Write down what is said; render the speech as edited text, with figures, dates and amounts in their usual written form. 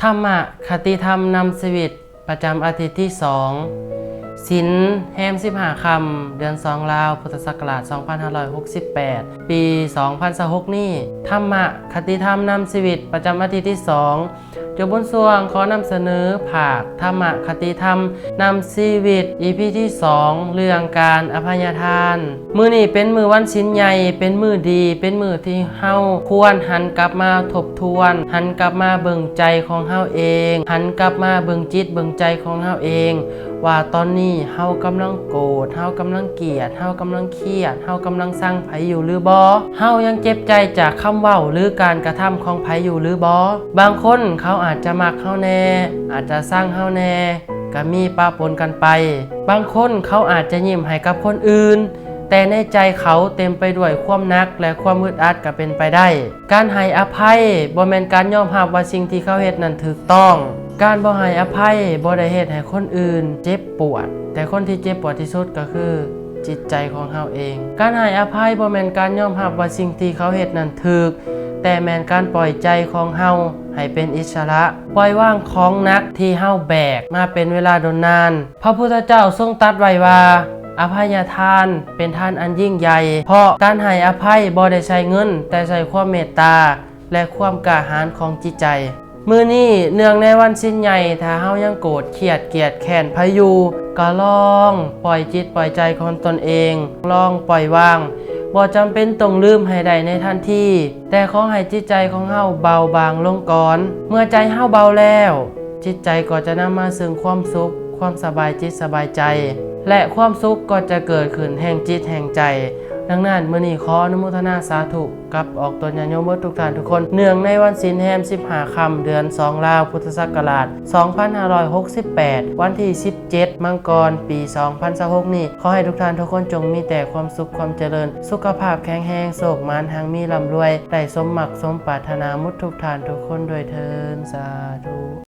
ธรรมะคติธรรมนำชีวิตประจำอาทิตย์ที่2ศีลแฮม15 ค่ำเดือน2ลาวพุทธศักราช2568ปี2026นี้ธรรมะคติธรรมนำชีวิตประจำอาทิตย์ที่2จบบนส่วงขอนำเสนอภาคธรรมะคติธรรมนำชีวิต EP ที่2เรื่องการอภัยทานมื้อนี้เป็นมื้อวันศีลใหญ่เป็นมื้อดีเป็นมื้อที่เฮาควรหันกลับมาทบทวนหันกลับมาเบิ่งใจของเฮาเองหันกลับมาเบิ่งจิตเบิ่งใจของเฮาเองว่าตอนนี้เฮากำลังโกรธเฮากำลังเกลียดเฮากำลังเครียดเฮากำลังสร้างไผอยู่หรือบ่เฮายังเจ็บใจจากคำเว้าหรือการกระทำของไผอยู่หรือบ่บางคนเขาอาจจะมักเฮาแน่อาจจะสร้างเฮาแน่ก็มีปะปนกันไปบางคนเขาอาจจะยิ้มให้กับคนอื่นแต่ในใจเขาเต็มไปด้วยความหนักและความอึดอัดก็เป็นไปได้การให้อภัยบ่แม่นการยอมรับว่าสิ่งที่เขาเฮ็ดนั้นถูกต้องการบ่ให้อภัยบ่ได้เฮ็ดให้คนอื่นเจ็บปวดแต่คนที่เจ็บปวดที่สุดก็คือจิตใจของเฮาเองการให้อภัยบ่แม่นการยอมรับว่าสิ่งที่เขาเฮ็ดนั้นถูกแต่แม่นการปล่อยใจของเฮาให้เป็นอิสระปล่อยวางของหนักที่เฮาแบกมาเป็นเวลาโดนนานพระพุทธเจ้าทรงตรัสไว้ว่าอภัยทานเป็นทานอันยิ่งใหญ่เพราะการให้อภัยบ่ได้ใช้เงินแต่ใช้ความเมตตาและความกล้าหาญของจิตใจมื้อนี้เนื่องในวันสิ้นใหญ่ถ้าเฮายังโกรธเครียดเกลียดแค้นไผอยู่ก็ลองปล่อยจิตปล่อยใจของตนเองลองปล่อยวางบ่จำเป็นต้องลืมให้ได้ในทันทีแต่ขอให้จิตใจของเฮาเบาบางลงก่อนเมื่อใจเฮาเบาแล้วจิตใจก็จะนำมาซึ่งความสุขความสบายจิตสบายใจและความสุขก็จะเกิดขึ้นแห่งจิตแห่งใจดังนั้นมื้อนี้ขออนุโมทนาสาธุกับออกตนญาโยมทุกท่านทุกคนเนื่องในวันศีลแฮม15 ค่ำเดือน2ลาวพุทธศักราช2568วันที่17มังกรปี2026นี้ขอให้ทุกท่านทุกคนจงมีแต่ความสุขความเจริญสุขภาพแข็งแรงโชคมานหังมีร่ำรวยได้สมหมักสมปรารถนามุทุกท่านทุกคนด้วยเถิดสาธุ